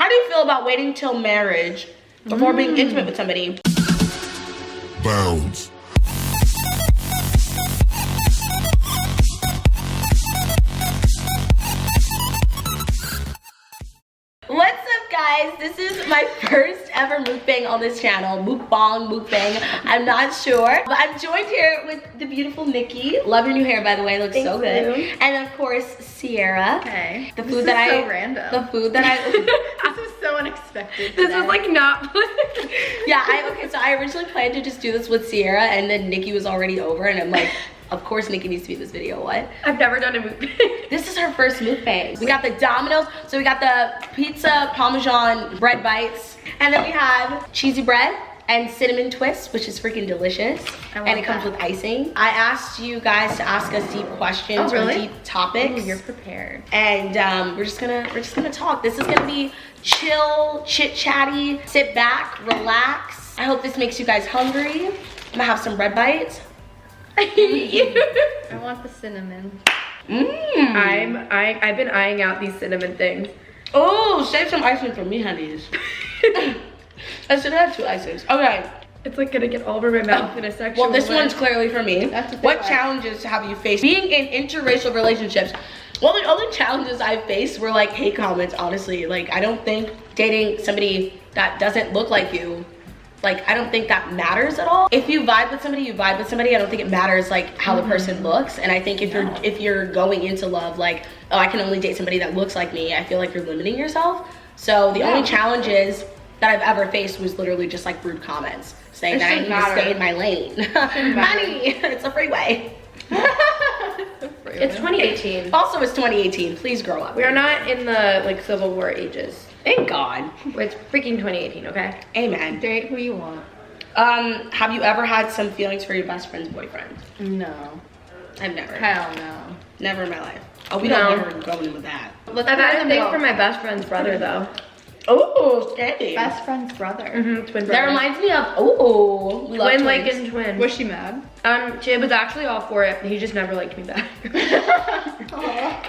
How do you feel about waiting till marriage before being intimate with somebody? Bounds. What's up, guys? This is my first ever mukbang on this channel. Mukbang. I'm not sure. But I'm joined here with the beautiful Niki. Love your new hair, by the way. It looks so good. You. And of course, Sierra. Okay. The food that so random. The food that I... This was so unexpected. This was like not... Yeah, okay, so I originally planned to just do this with Sierra, and then Niki was already over, and I'm like... Of course, Niki needs to be in this video. What? I've never done a mukbang. This is her first mukbang. We got the Dominos, so we got the pizza Parmesan bread bites, and then we have cheesy bread and cinnamon twist, which is freaking delicious. And it comes with icing. I asked you guys to ask us deep questions or deep topics. Ooh, you're prepared. And we're just gonna talk. This is gonna be chill, chit-chatty. Sit back, relax. I hope this makes you guys hungry. I'm gonna have some bread bites. I want the cinnamon. I've been eyeing out these cinnamon things. Oh, save some icing for me, honeys. I should have 2 icings. Okay. It's like gonna get all over my mouth in a section. Well, this one's clearly for me. What one. challenges have you faced being in interracial relationships? Well, the only challenges I've faced were like hate comments, honestly. Like, I don't think dating somebody that doesn't look like you, like, I don't think that matters at all. If you vibe with somebody, you vibe with somebody. I don't think it matters like how the person looks. And I think if you're going into love like, oh, I can only date somebody that looks like me, I feel like you're limiting yourself. So the only challenges that I've ever faced was literally just like rude comments saying that I need to stay in my lane. Honey, it's a freeway. It's 2018. Also, it's 2018. Please grow up. We are not in the like Civil War ages. Thank God. It's freaking 2018, okay? Amen. Date who you want. Have you ever had some feelings for your best friend's boyfriend? No. I've never. Hell no. Never in my life. Oh, we No. don't ever go in with that. Let's I've had a thing go. for my best friend's brother though. Oh, scary. Best friend's brother. Twin brother. That reminds me of, oh, we love Twin, twins. like in twin. Was she mad? She was actually all for it. He just never liked me back.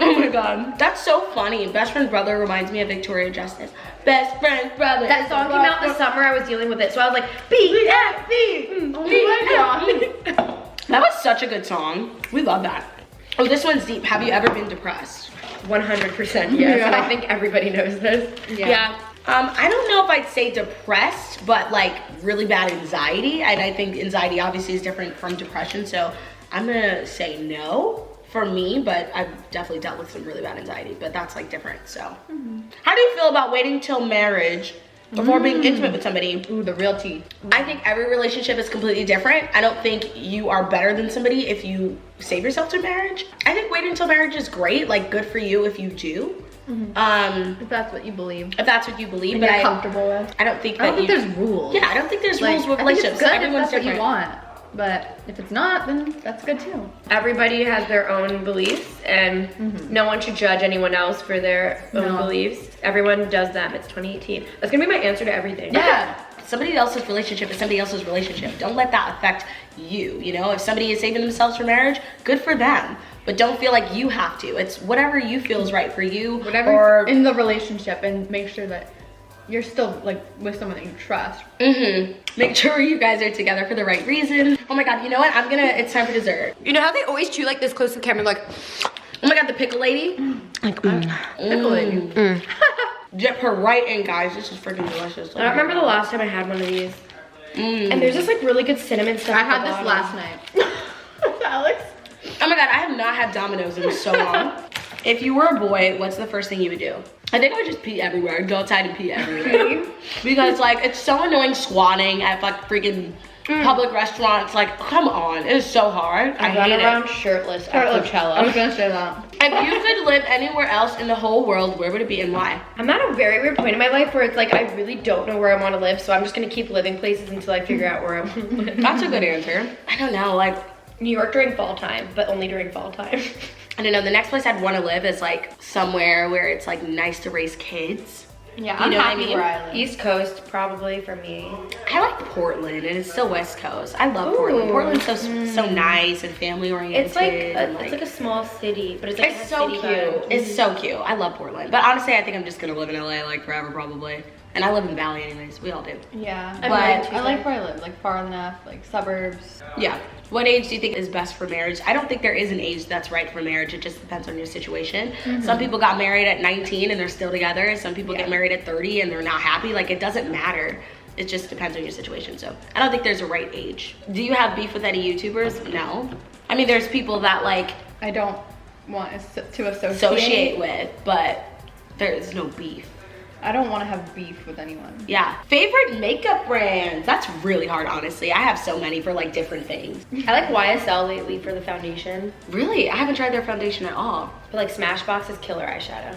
Oh my God. That's so funny. Best friend's brother reminds me of Victoria Justice. Best friend's brother. That song came out this summer. I was dealing with it, so I was like, BFB. Oh my God. That was such a good song. We love that. Oh, this one's deep. Have you ever been depressed? 100% yes, Yeah. and I think everybody knows this. Yeah. I don't know if I'd say depressed, but like really bad anxiety. And I think anxiety obviously is different from depression. So I'm gonna say no for me, but I've definitely dealt with some really bad anxiety, but that's like different, so. How do you feel about waiting till marriage before being intimate with somebody? Ooh, the real tea. I think every relationship is completely different. I don't think you are better than somebody if you save yourself to marriage. I think waiting until marriage is great, like good for you if you do. If that's what you believe. If that's what you believe, And but you're comfortable with. I don't think I don't that think there's rules. Yeah, I don't think there's Like, rules with I think relationships. it's good Everyone's if that's different. what you want. But if it's not, then that's good too. Everybody has their own beliefs, and no one should judge anyone else for their own beliefs. Everyone does them. It's 2018. That's gonna be my answer to everything. Yeah. Somebody else's relationship is somebody else's relationship. Don't let that affect you, you know? If somebody is saving themselves for marriage, good for them. But don't feel like you have to. It's whatever you feel is right for you. Whatever in the relationship, and make sure that you're still like with someone that you trust. Make sure you guys are together for the right reason. Oh my God, you know what? It's time for dessert. You know how they always chew like this close to the camera, like, Oh my God, the pickle lady. Pickle lady. Dip her right in, guys. This is freaking delicious. I don't remember the last time I had one of these. And there's this like really good cinnamon stuff. I at had the this bottom. last night. Alex. Oh my God, I have not had Domino's in so long. If you were a boy, what's the first thing you would do? I think I would just pee everywhere. I'd go outside and pee everywhere. Because like, it's so annoying squatting at like freaking public restaurants. Like, come on, it is so hard. I run hate around it. shirtless at I Coachella. was gonna say that. If you could live anywhere else in the whole world, where would it be and why? I'm at a very weird point in my life where it's like I really don't know where I want to live, so I'm just gonna keep living places until I figure out where I want to live. That's a good answer. I don't know, like, New York during fall time, but only during fall time. I don't know, the next place I'd want to live is like somewhere where it's like nice to raise kids. Yeah, You I'm know what I happy mean? where I live. East Coast probably for me. I like Portland, and it's still West Coast. I love Portland. Ooh. Portland's so nice and family oriented. It's like a small city, but it's like It's a so city cute. vibe. It's so cute. I love Portland. But honestly, I think I'm just gonna live in LA like forever probably. And I live in the Valley anyways. We all do. Yeah, But- I like where I live, like far enough, like suburbs. Yeah. What age do you think is best for marriage? I don't think there is an age that's right for marriage. It just depends on your situation. Some people got married at 19 and they're still together. Some people get married at 30 and they're not happy. Like, it doesn't matter. It just depends on your situation. So I don't think there's a right age. Do you have beef with any YouTubers? No. I mean, there's people that like I don't want to associate with, but there's no beef. I don't want to have beef with anyone. Yeah. Favorite makeup brands? That's really hard, honestly. I have so many for like different things. I like YSL lately for the foundation. Really? I haven't tried their foundation at all. But like Smashbox is killer eyeshadow.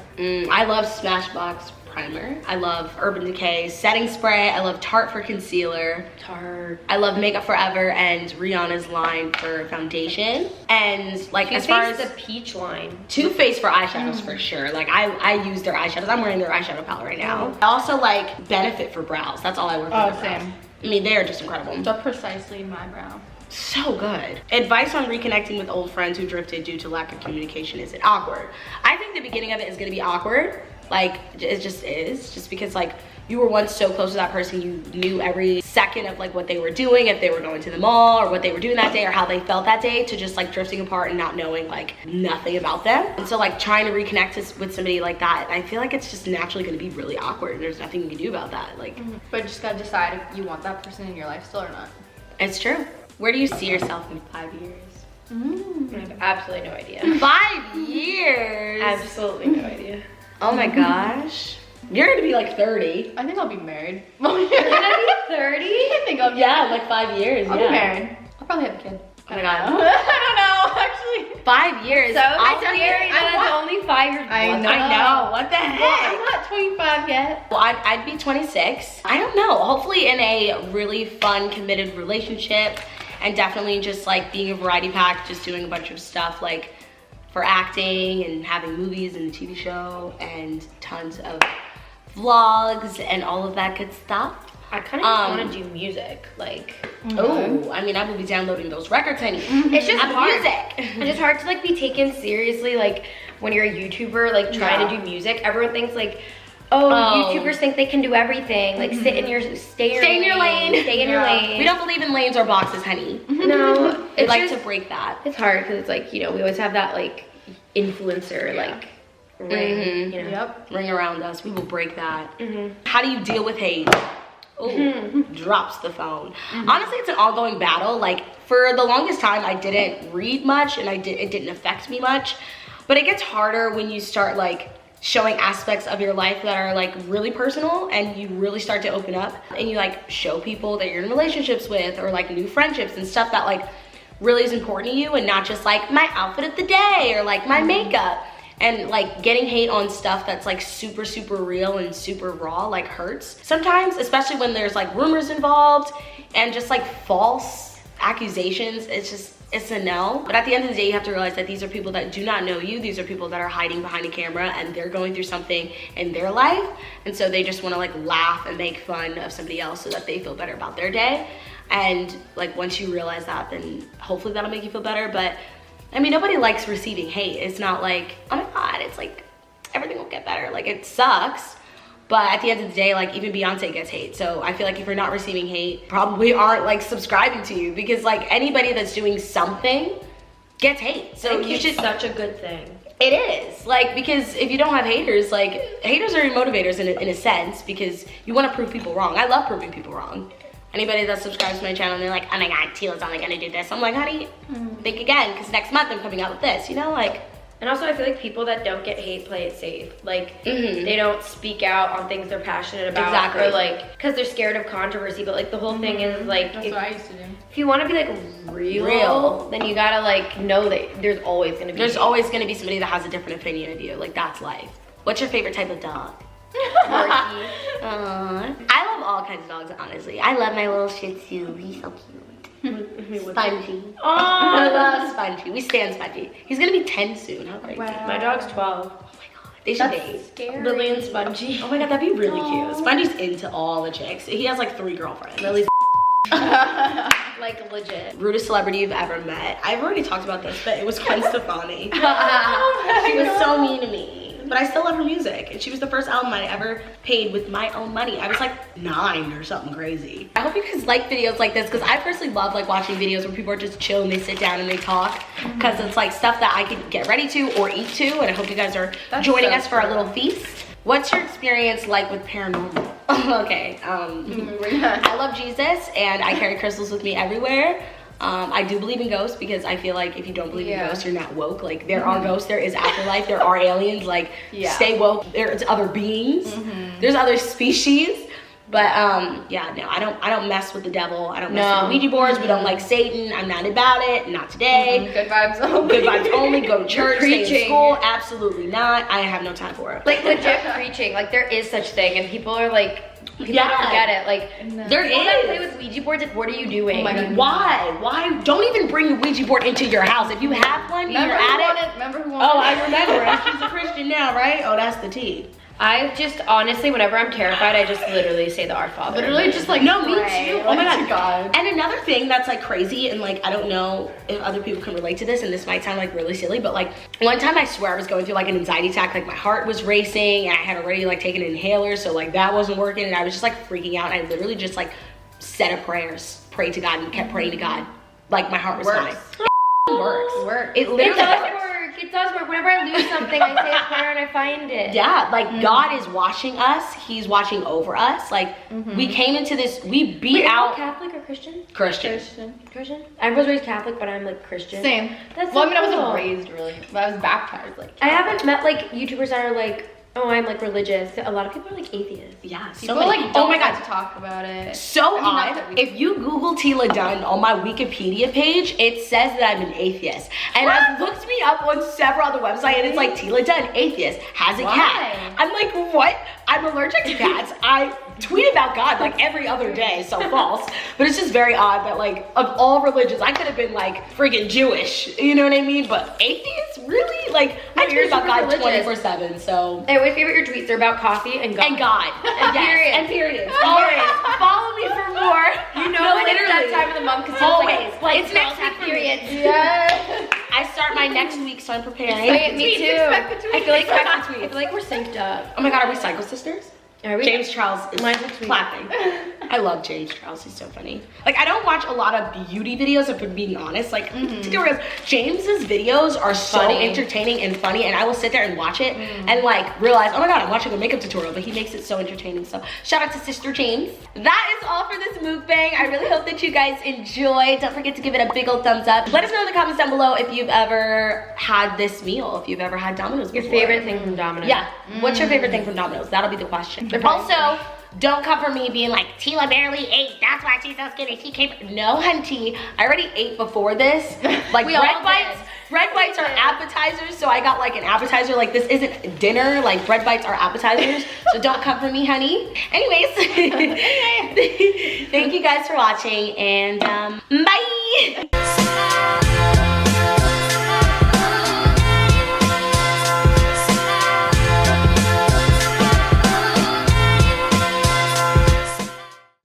I love Smashbox primer. I love Urban Decay setting spray. I love Tarte for concealer. Tarte. I love Makeup Forever and Rihanna's line for foundation. And like as far as the peach line. Too Faced for eyeshadows for sure. Like I use their eyeshadows. I'm wearing their eyeshadow palette right now. I also like Benefit for brows. That's all I wear for Oh, their brows. same. I mean, they are just incredible. So precisely my brow. So good. Advice on reconnecting with old friends who drifted due to lack of communication. Is it awkward? I think the beginning of it is gonna be awkward. Like, it just is. Just because like you were once so close to that person, you knew every second of like what they were doing, if they were going to the mall or what they were doing that day or how they felt that day, to just like drifting apart and not knowing like nothing about them. And so like trying to reconnect with somebody like that, I feel like it's just naturally gonna be really awkward. There's nothing you can do about that. Like, But you just gotta decide if you want that person in your life still or not. it's true. Where do you see yourself in 5 years? I have absolutely no idea. 5 years? Absolutely no idea. Oh my gosh. You're gonna be like 30. I think I'll be married. You're gonna be 30? I think I'll be Yeah, like 5 years. I'll be married. I'll probably have a kid. Oh my god. I don't know, actually. 5 years. So I'll it's be scary that it's only 5 years. I What? know. I know. What the I'm heck? not 25 yet. Well, I'd be 26. I don't know. Hopefully in a really fun, committed relationship, and definitely just like being a variety pack, just doing a bunch of stuff like for acting and having movies and a TV show and tons of vlogs and all of that good stuff. I kind of just want to do music. Like, Oh, I mean, I will be downloading those records, honey. it's just Apple hard. Music. It's just hard to like be taken seriously. Like when you're a YouTuber, like trying to do music, everyone thinks like, oh, YouTubers think they can do everything. Like stay in your lane. Stay in your lane. We don't believe in lanes or boxes, honey. No, We it's like just, to break that. It's hard because it's like, you know, we always have that like influencer like ring. You know? Yep. Ring around us. We will break that. How do you deal with hate? Oh, drops the phone. Honestly, it's an ongoing battle. Like for the longest time, I didn't read much and it didn't affect me much. But it gets harder when you start like showing aspects of your life that are like really personal and you really start to open up and you like show people that you're in relationships with or like new friendships and stuff that like really is important to you, and not just like my outfit of the day or like my makeup. And like getting hate on stuff that's like super, super real and super raw like hurts sometimes, especially when there's like rumors involved and just like false accusations. It's a no. But at the end of the day, you have to realize that these are people that do not know you. These are people that are hiding behind a camera and they're going through something in their life. And so they just want to like laugh and make fun of somebody else so that they feel better about their day. And like once you realize that, then hopefully that'll make you feel better. But I mean, nobody likes receiving hate. It's not like, oh my God, it's like everything will get better. Like it sucks. But at the end of the day, like even Beyonce gets hate. So I feel like if you're not receiving hate, probably aren't like subscribing to you, because like anybody that's doing something gets hate. So you should. Such a good thing. It is like, because if you don't have haters, like haters are your motivators in a sense, because you want to prove people wrong. I love proving people wrong. Anybody that subscribes to my channel and they're like, oh my God, Teala's only gonna do this. I'm like, honey, think again, because next month I'm coming out with this, you know, like. And also I feel like people that don't get hate play it safe. Like they don't speak out on things they're passionate about. Exactly. Or like, because they're scared of controversy. But like the whole thing is like, That's what I used to do. if you want to be like real, then you gotta like know that there's always gonna be hate. Always gonna be somebody that has a different opinion of you. Like that's life. What's your favorite type of dog? Quirky. I love all kinds of dogs, honestly. I love my little Shih Tzu. He's so cute. Spongy. I love Spongy. We stand Spongy. He's gonna be 10 soon. How crazy. My dog's 12. Oh my God. They should date. Scary. Lily and Spongy. Oh my god, that'd be really cute. Spongy's into all the chicks. He has like 3 girlfriends. Lily's like legit. Rudest celebrity you've ever met. I've already talked about this, but it was Gwen Stefani. She was so mean to me. But I still love her music. And she was the first album I ever paid with my own money. I was like 9 or something crazy. I hope you guys like videos like this because I personally love like watching videos where people are just chill and they sit down and they talk. Because it's like stuff that I can get ready to or eat to. And I hope you guys are joining us for our little feast. What's your experience like with paranormal? Okay, I love Jesus and I carry crystals with me everywhere. I do believe in ghosts because I feel like if you don't believe in ghosts, you're not woke. Like there are ghosts, there is afterlife, there are aliens, like stay woke. There's other beings, there's other species. But yeah, no, I don't mess with the devil. I don't mess with Ouija boards. We don't like Satan. I'm not about it. Not today. Good vibes only. Good vibes only. Go to church, stay in school. Absolutely not. I have no time for it. Like legit preaching. Like there is such thing, and people are like, people don't get it. Like there is. That play with Ouija boards. Like, what are you doing? Oh my God. Why? Don't even bring a Ouija board into your house. If you have one, you're at it. Remember who wanted Oh, I remember. And she's a Christian now, right? Oh, that's the tea. I just honestly, whenever I'm terrified, I just literally say the Our Father. Literally just like no, me pray, too. Oh my like, God. And another thing that's like crazy and like I don't know if other people can relate to this and this might sound like really silly, but like one time I swear I was going through like an anxiety attack, like my heart was racing and I had already like taken an inhaler, so like that wasn't working and I was just like freaking out and I literally just like said a prayer, prayed to God and kept praying to God. Like my heart was fine. Works. It literally works. It does work. Whenever I lose something, I say a prayer and I find it. Yeah, like God is watching us. He's watching over us. Like we came into this, we beat out. Catholic or Christian? Christian. I was raised Catholic, but I'm like Christian. Same. That's well, so I mean, I cool. wasn't raised really, but I was baptized. Like I haven't met like YouTubers that are like, oh, I'm like religious. A lot of people are like atheists. Yeah, people so many. like don't oh my like God, to talk about it. So I mean, not odd. that we- If you Google Teala Dunn on my Wikipedia page, it says that I'm an atheist. And I've looked me up on several other websites and it's like Teala Dunn, atheist, has a cat. I'm like, what? I'm allergic to cats. I tweet about God like every other day, so false. But it's just very odd that like of all religions, I could have been like freaking Jewish, you know what I mean? But atheists, really? Like I tweet about God 24/7, so. I always favorite your tweets. They're about coffee and God. And God. And periods. And periods. Always. Follow me for more. You know, when it's that time of the month because always. Like It's next week for periods. me. Yes. I start my next week, so I'm preparing. Me too. I feel like we're synced up. Oh my God, are we cycle sisters? Are we? James Charles is clapping. I love James Charles, he's so funny. Like I don't watch a lot of beauty videos if I'm being honest. Like tutorials. James's videos are so entertaining and funny and I will sit there and watch it and like realize, oh my God, I'm watching a makeup tutorial, but he makes it so entertaining. So shout out to Sister James. That is all for this mukbang. I really hope that you guys enjoyed. Don't forget to give it a big old thumbs up. Let us know in the comments down below if you've ever had this meal, if you've ever had Domino's before. Your favorite thing from Domino's. Yeah, what's your favorite thing from Domino's? That'll be the question. Also, don't come for me being like, Teala barely ate, that's why she's so skinny, she came. No, hunty, I already ate before this. Like bread bites are appetizers, so I got like an appetizer. Like this isn't dinner, like bread bites are appetizers, so don't come for me, honey. Anyways, thank you guys for watching, and bye!